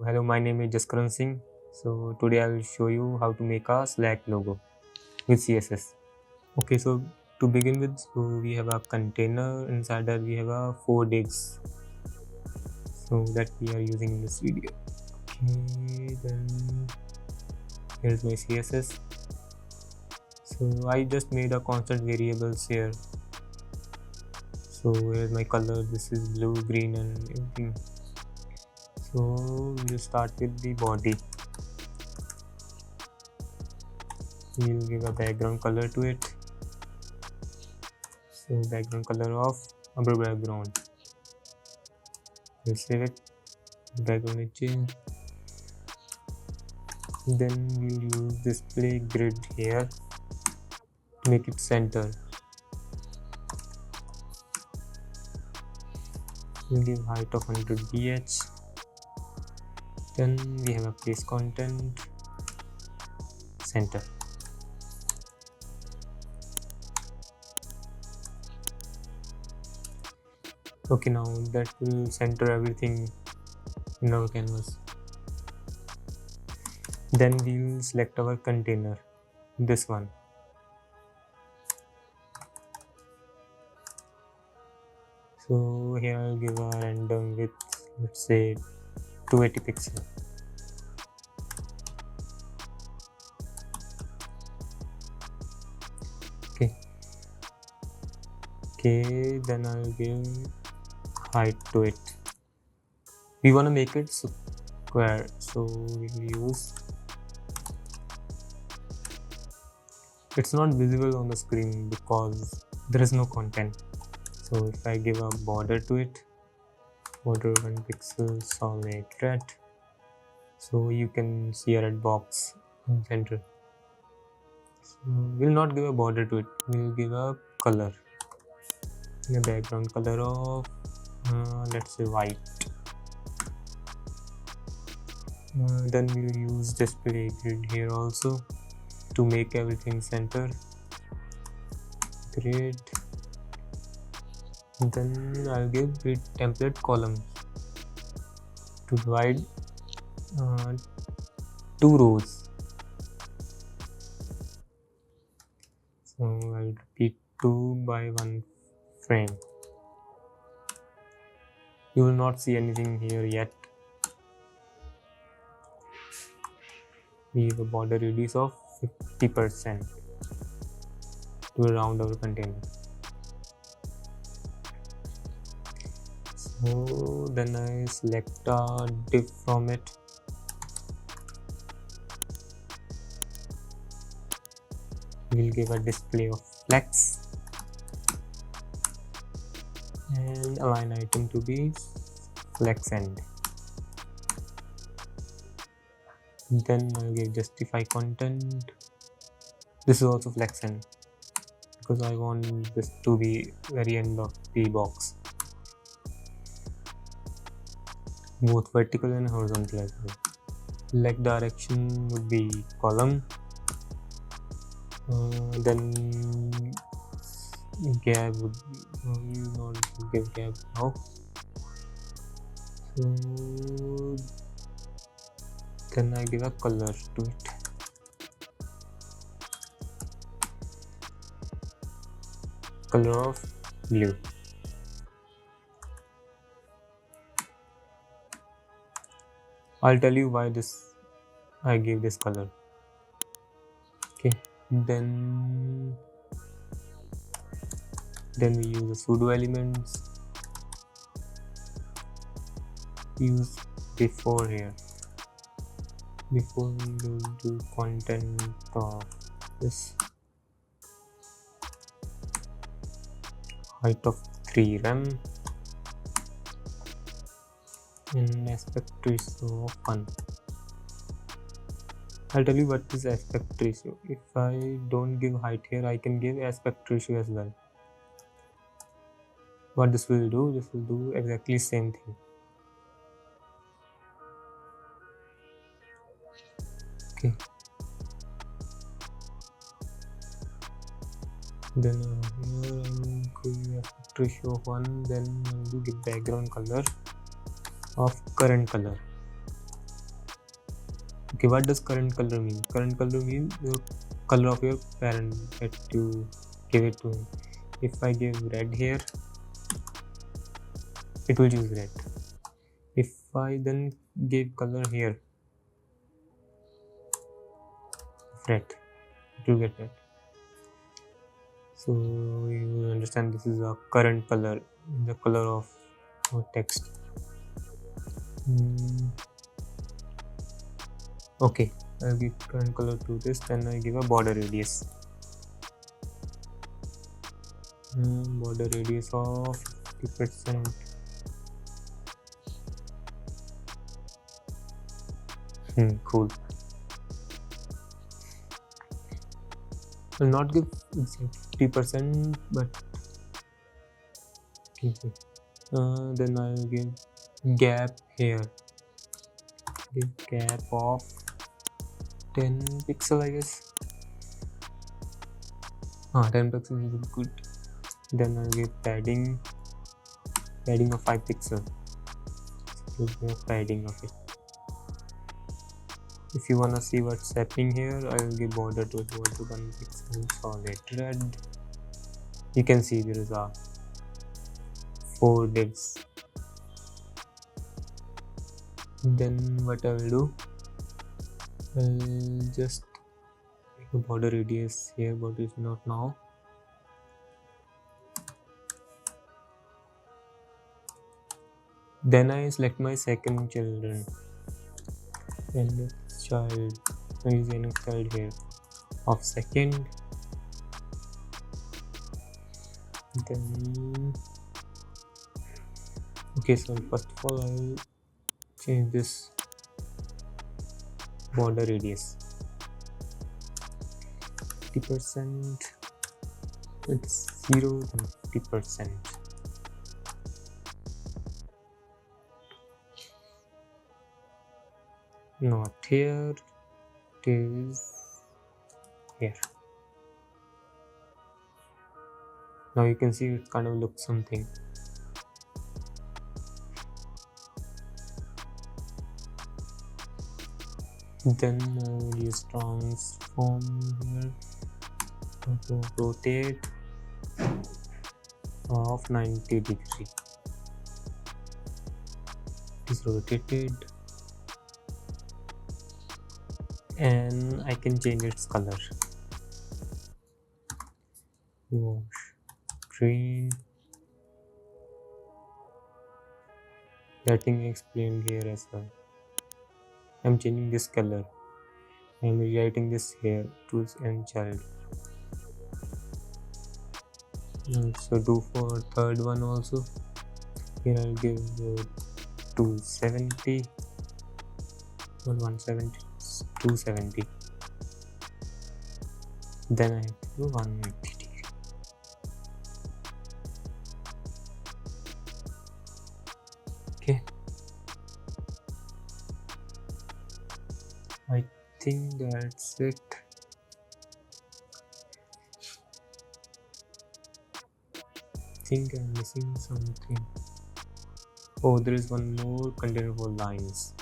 Hello, my name is Jaskaran Singh. So today I will show you how to make a Slack logo with CSS. Okay, so to begin with, so we have a container. Inside that we have a 4 digs. So that we are using in this video. Okay, then here's my CSS. So I just made a constant variables here. So here's my color. This is blue, green, and everything. So we'll start with the body. We'll give a background color to it. So background color of upper background. We'll save it. Background is changed. Then we'll use display grid here to make it center. We'll give height of 100 bh. Then we have a place content center. Okay, now that will center everything in our canvas. Then we'll select our container, this one. So here I'll give a random width, let's say 280 pixel. Okay, then I'll give height to it. We want to make it square, so we'll use, it's not visible on the screen because there is no content. So if I give a border to it, border 1 pixel solid red, so you can see a red box in center. So we'll not give a border to it, we'll give a color, the background color of let's say white. Then we'll use display grid here also to make everything center. Grid. Then I'll give grid template column to divide 2 rows. So I'll repeat 2 by 1 frame. You will not see anything here yet. We have a border radius of 50% to round our container. So then I select a div from it. We'll give a display of flex and align item to be flex end. Then I'll give justify content. This is also flex end because I want this to be very end of the box, both vertical and horizontal as well. Select direction would be column. Then gap would not give gap now. So then I give a color to it. Color of blue. I'll tell you why I gave this color. Okay, then we use the pseudo elements. Use before here. Before we will do content of this, height of 3 rem and aspect ratio of 1. I'll tell you what is aspect ratio. If I don't give height here, I can give aspect ratio as well. What this will do exactly same thing. Okay. Then here I'm going aspect ratio of 1. Then I'll give background color of current color. Okay, what does current color mean? Current color means the color of your parent that you give it to him. If I give red here, it will choose red. If I then give color here, red, it will get red. So you will understand this is a current color, the color of text. Okay, I'll give current color to this, then I give a border radius. Border radius of 50%. Cool. I'll not give 50%, but okay. Then I'll give gap here. Give gap of 10 pixel, I guess. 10 pixels is good. Then I'll give padding of 5 pixel. So give padding of it. If you wanna see what's happening here, I will give border to 1 pixel solid red. You can see there is a 4 divs. Then what I will do, I'll just make a border radius here, but it's not now. Then I select my second children and child. I use any child here of second. Then okay, so first of all I will change this border radius 50%. It's 0 and 50%. Not here, it is here. Now you can see it kind of looks something. Then I will use transform here to rotate of 90 degree. It is rotated and I can change its color. Wash green. That thing I explained here as well. I'm changing this color. I'm rewriting this here to and child. So do for third one also. Here I'll give 270 or 170, 270. Then I have to do 180 degree. Okay. I think that's it. I think I'm missing something. Oh, there is one more container for lines.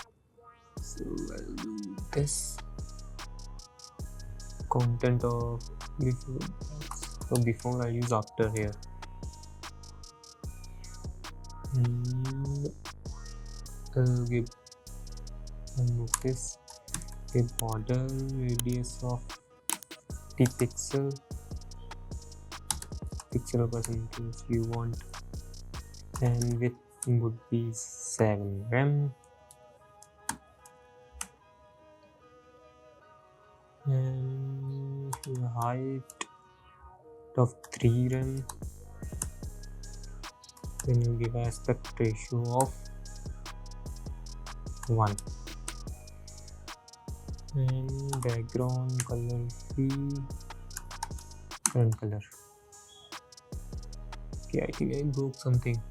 So I'll do this. Content of before. So before I use after here. I'll give move this. Give border radius of 50 pixel percentage you want, and width would be 7 rem, and the height of 3 rem. Then you give aspect ratio of 1, and background color be current color. Okay, I think I broke something.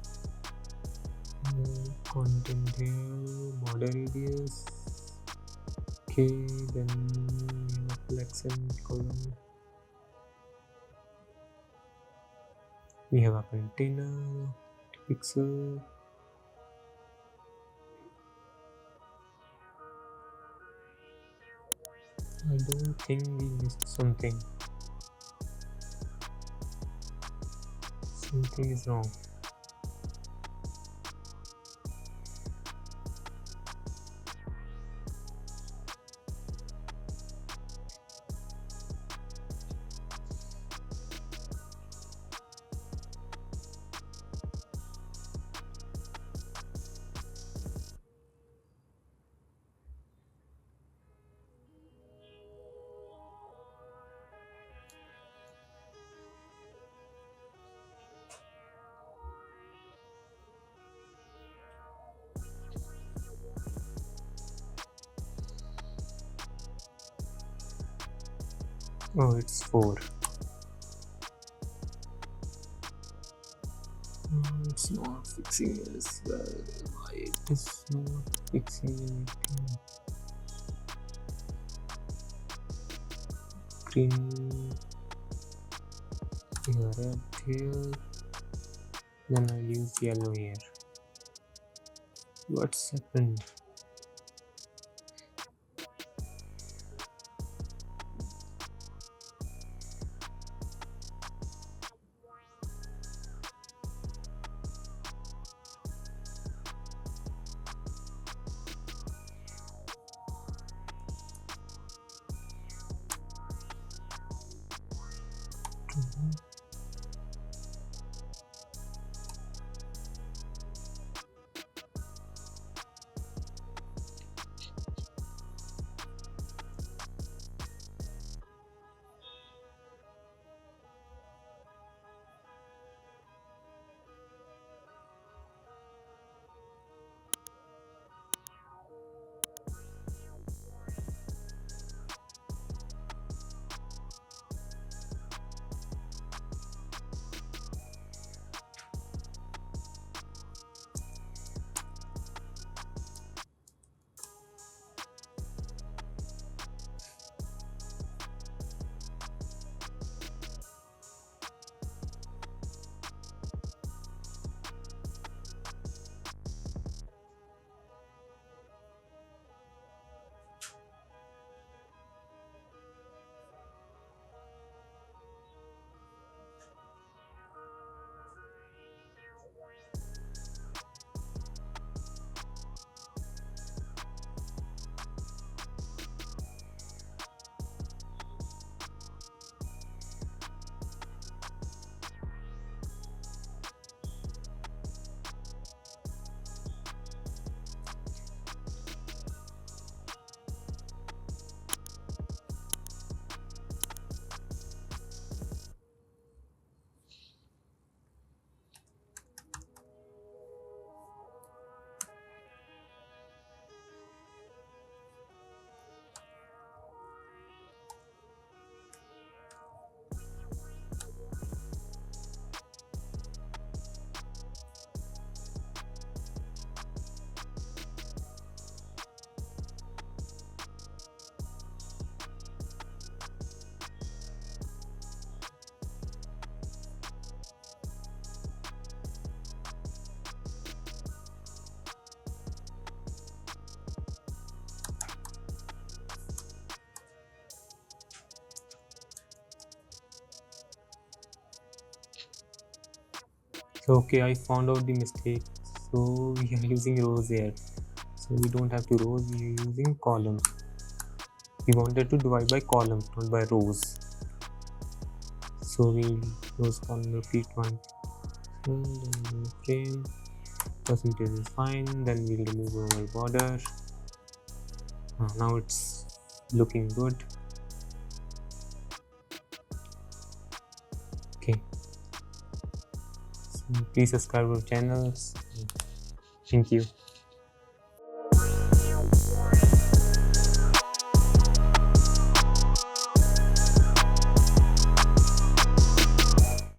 Content here, border radius. Okay, then flex and column. We have a container pixel. I don't think we missed something. Something is wrong. Oh, it's 4. It's not fixing as well. Why it is not fixing anything? Green here, red here. Then I'll use yellow here. What's happened? So okay, I found out the mistake. So we are using rows here. So we don't have to rows, we are using columns. We wanted to divide by columns, not by rows. So we'll use column repeat one. Then frame percentage is fine. Then we'll remove our border. Now it's looking good. Okay. So please subscribe our channels. Thank you.